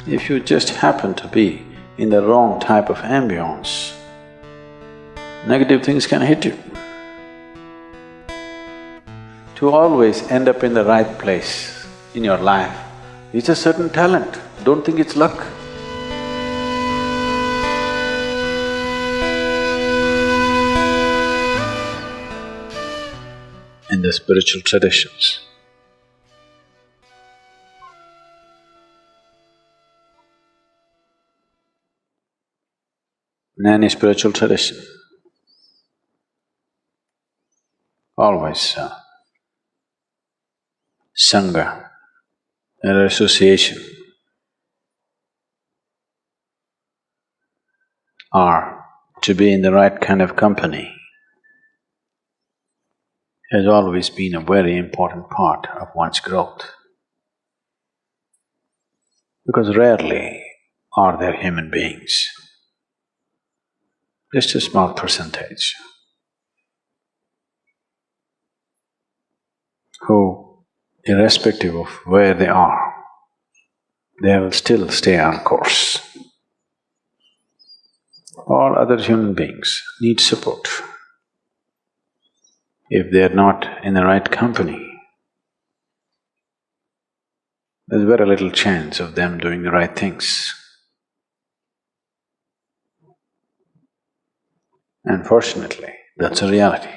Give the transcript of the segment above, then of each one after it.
If you just happen to be in the wrong type of ambience, negative things can hit you. To always end up in the right place in your life, it's a certain talent, don't think it's luck. In the spiritual traditions, in any spiritual tradition, always sangha or association or to be in the right kind of company has always been a very important part of one's growth. Because rarely are there human beings, just a small percentage, who, irrespective of where they are, they will still stay on course. All other human beings need support. If they are not in the right company, there's very little chance of them doing the right things. Unfortunately, that's a reality.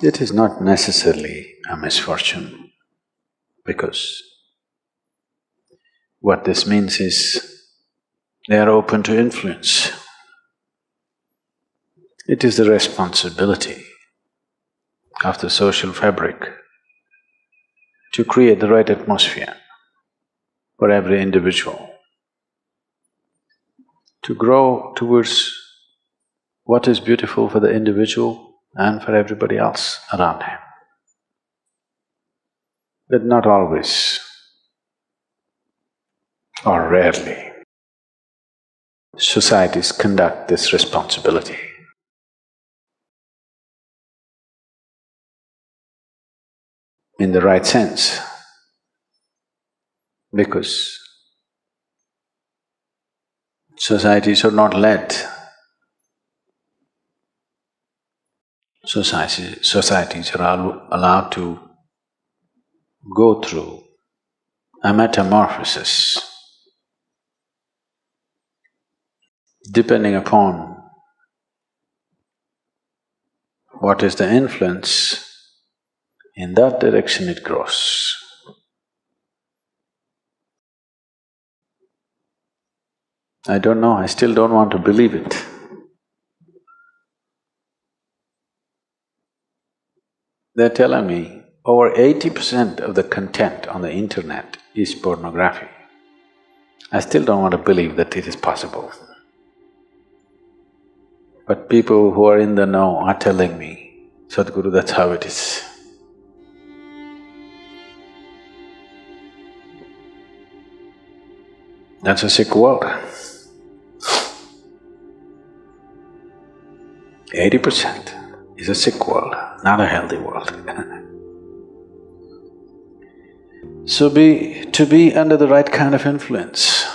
It is not necessarily a misfortune, because what this means is they are open to influence. It is the responsibility of the social fabric to create the right atmosphere for every individual, to grow towards what is beautiful for the individual and for everybody else around him. But not always, or rarely, societies conduct this responsibility. In the right sense, because societies are not led. Societies are allowed to go through a metamorphosis depending upon what is the influence. In that direction it grows. I don't know, I still don't want to believe it. They're telling me over 80% of the content on the internet is pornography. I still don't want to believe that it is possible. But people who are in the know are telling me, Sadhguru, that's how it is. That's a sick world. 80% is a sick world, not a healthy world. So to be under the right kind of influence,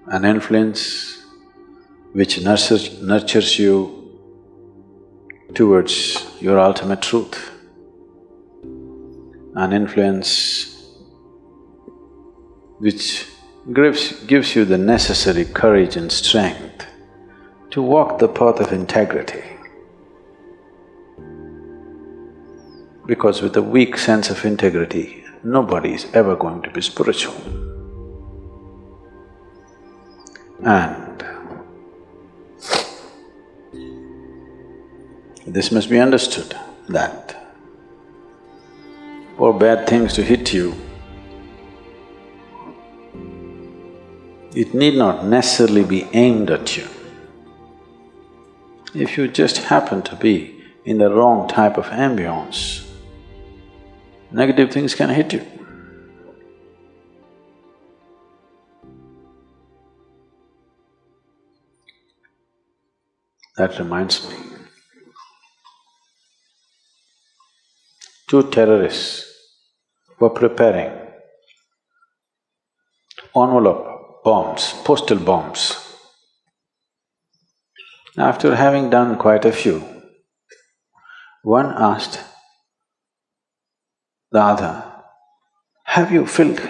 an influence which nurtures you towards your ultimate truth, an influence which gives you the necessary courage and strength to walk the path of integrity. Because with a weak sense of integrity, nobody is ever going to be spiritual. And this must be understood, that for bad things to hit you, it need not necessarily be aimed at you. If you just happen to be in the wrong type of ambience, negative things can hit you. That reminds me, two terrorists were preparing envelope bombs, postal bombs. After having done quite a few, one asked the other, have you filled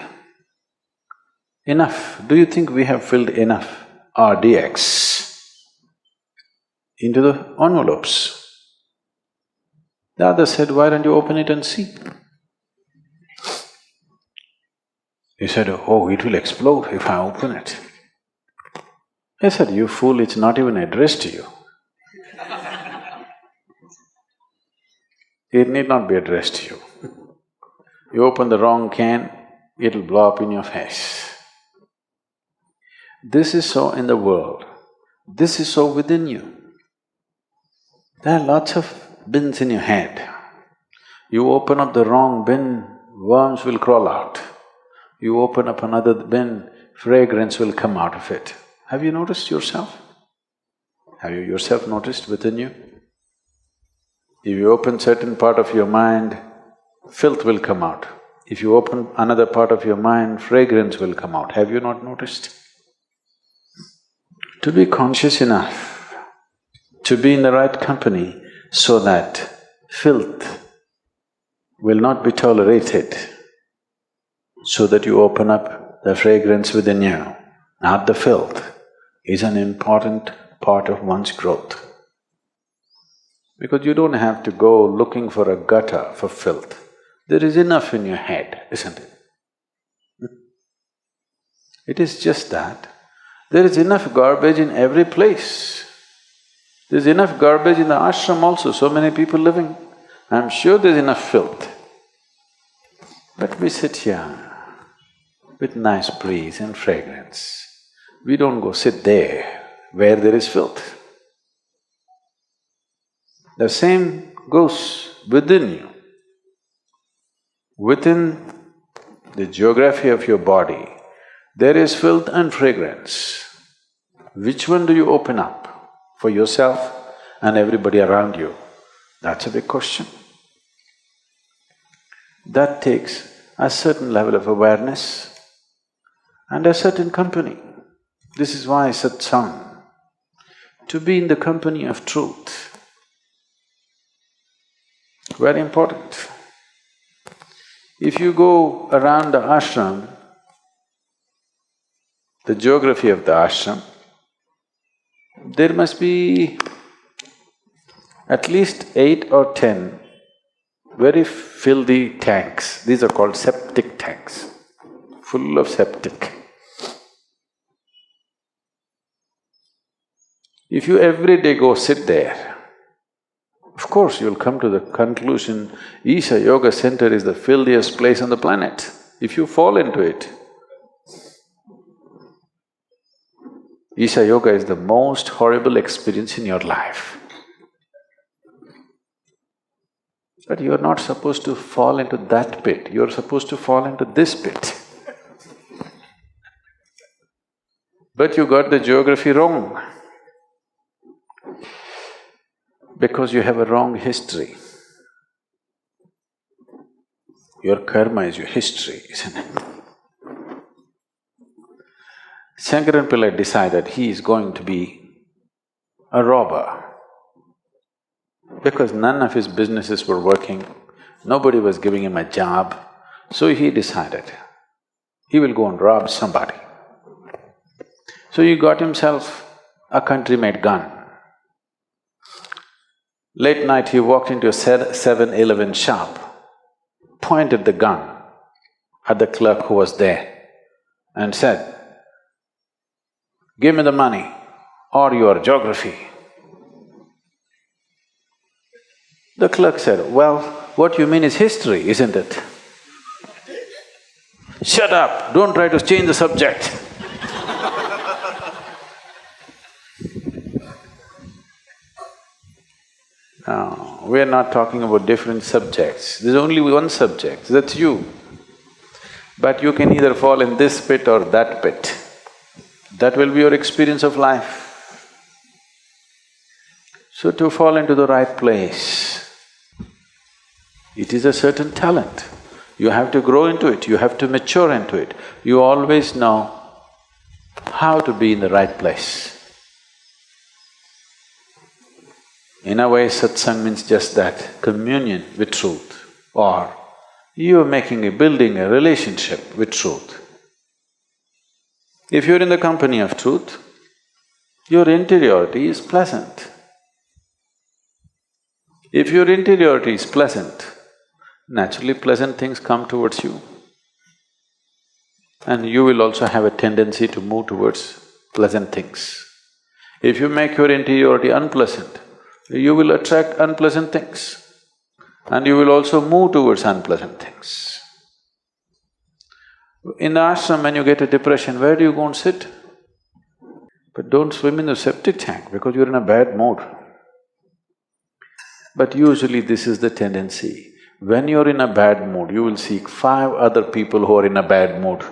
enough? Do you think we have filled enough RDX into the envelopes? The other said, why don't you open it and see? He said, oh, it will explode if I open it. I said, you fool, it's not even addressed to you. It need not be addressed to you. You open the wrong can, it'll blow up in your face. This is so in the world, this is so within you. There are lots of bins in your head. You open up the wrong bin, worms will crawl out. You open up another bin, fragrance will come out of it. Have you noticed yourself? Have you yourself noticed within you? If you open certain part of your mind, filth will come out. If you open another part of your mind, fragrance will come out. Have you not noticed? To be conscious enough, to be in the right company so that filth will not be tolerated, so that you open up the fragrance within you, not the filth, is an important part of one's growth. Because you don't have to go looking for a gutter for filth. There is enough in your head, isn't it? It is just that. There is enough garbage in every place. There's enough garbage in the ashram also, so many people living. I'm sure there's enough filth. But we sit here with nice breeze and fragrance. We don't go sit there where there is filth. The same goes within you. Within the geography of your body, there is filth and fragrance. Which one do you open up for yourself and everybody around you? That's a big question. That takes a certain level of awareness and a certain company. This is why satsang, to be in the company of truth, very important. If you go around the ashram, the geography of the ashram, there must be at least 8 or 10 very filthy tanks. These are called septic tanks, full of septic. If you every day go sit there, of course you'll come to the conclusion, Isha Yoga Center is the filthiest place on the planet. If you fall into it, Isha Yoga is the most horrible experience in your life. But you're not supposed to fall into that pit, you're supposed to fall into this pit. But you got the geography wrong. Because you have a wrong history. Your karma is your history, isn't it? Shankaran Pillai decided he is going to be a robber. Because none of his businesses were working, nobody was giving him a job, so he decided he will go and rob somebody. So he got himself a country-made gun. Late night he walked into a 7-Eleven shop, pointed the gun at the clerk who was there and said, "Give me the money or your geography." The clerk said, "Well, what you mean is history, isn't it?" "Shut up, don't try to change the subject." No, we are not talking about different subjects. There's only one subject, that's you. But you can either fall in this pit or that pit. That will be your experience of life. So to fall into the right place, it is a certain talent. You have to grow into it, you have to mature into it. You always know how to be in the right place. In a way, satsang means just that, communion with truth, or you're building a relationship with truth. If you're in the company of truth, your interiority is pleasant. If your interiority is pleasant, naturally pleasant things come towards you. And you will also have a tendency to move towards pleasant things. If you make your interiority unpleasant, you will attract unpleasant things. And you will also move towards unpleasant things. In the ashram, when you get a depression, where do you go and sit? But don't swim in the septic tank because you're in a bad mood. But usually this is the tendency. When you're in a bad mood, you will seek 5 other people who are in a bad mood.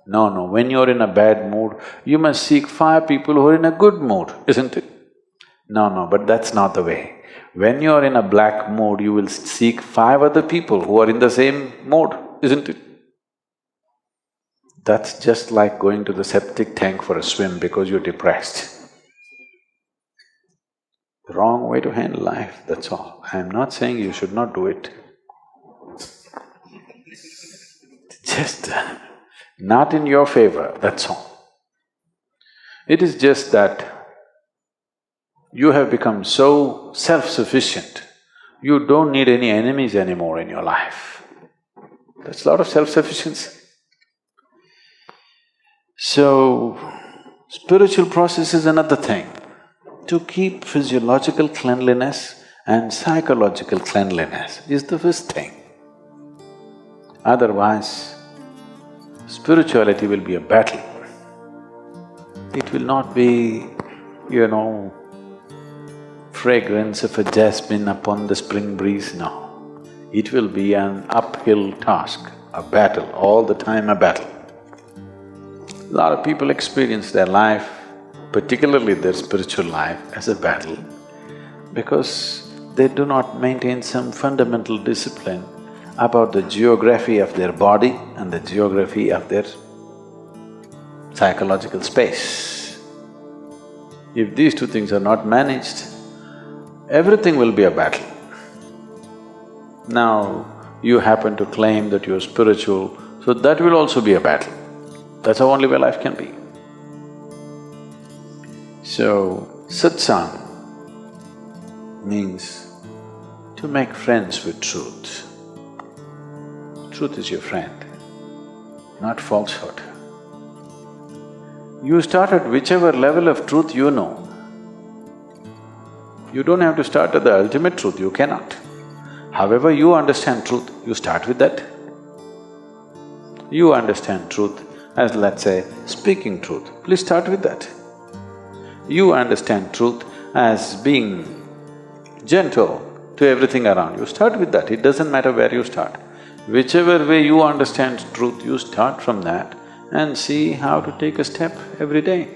No, when you're in a bad mood, you must seek 5 people who are in a good mood, isn't it? No, but that's not the way. When you're in a black mood, you will seek 5 other people who are in the same mood, isn't it? That's just like going to the septic tank for a swim because you're depressed. The wrong way to handle life, that's all. I'm not saying you should not do it. Just not in your favor, that's all. It is just that you have become so self-sufficient, you don't need any enemies anymore in your life. That's a lot of self-sufficiency. So, spiritual process is another thing. To keep physiological cleanliness and psychological cleanliness is the first thing. Otherwise, spirituality will be a battle. It will not be, fragrance of a jasmine upon the spring breeze, no. It will be an uphill task, a battle, all the time a battle. A lot of people experience their life, particularly their spiritual life, as a battle because they do not maintain some fundamental discipline about the geography of their body and the geography of their psychological space. If these 2 things are not managed, everything will be a battle. Now, you happen to claim that you're spiritual, so that will also be a battle. That's the only way life can be. So, satsang means to make friends with truth. Truth is your friend, not falsehood. You start at whichever level of truth you know. You don't have to start at the ultimate truth, you cannot. However you understand truth, you start with that. You understand truth as, let's say, speaking truth, please start with that. You understand truth as being gentle to everything around you, start with that, it doesn't matter where you start. Whichever way you understand truth, you start from that and see how to take a step every day.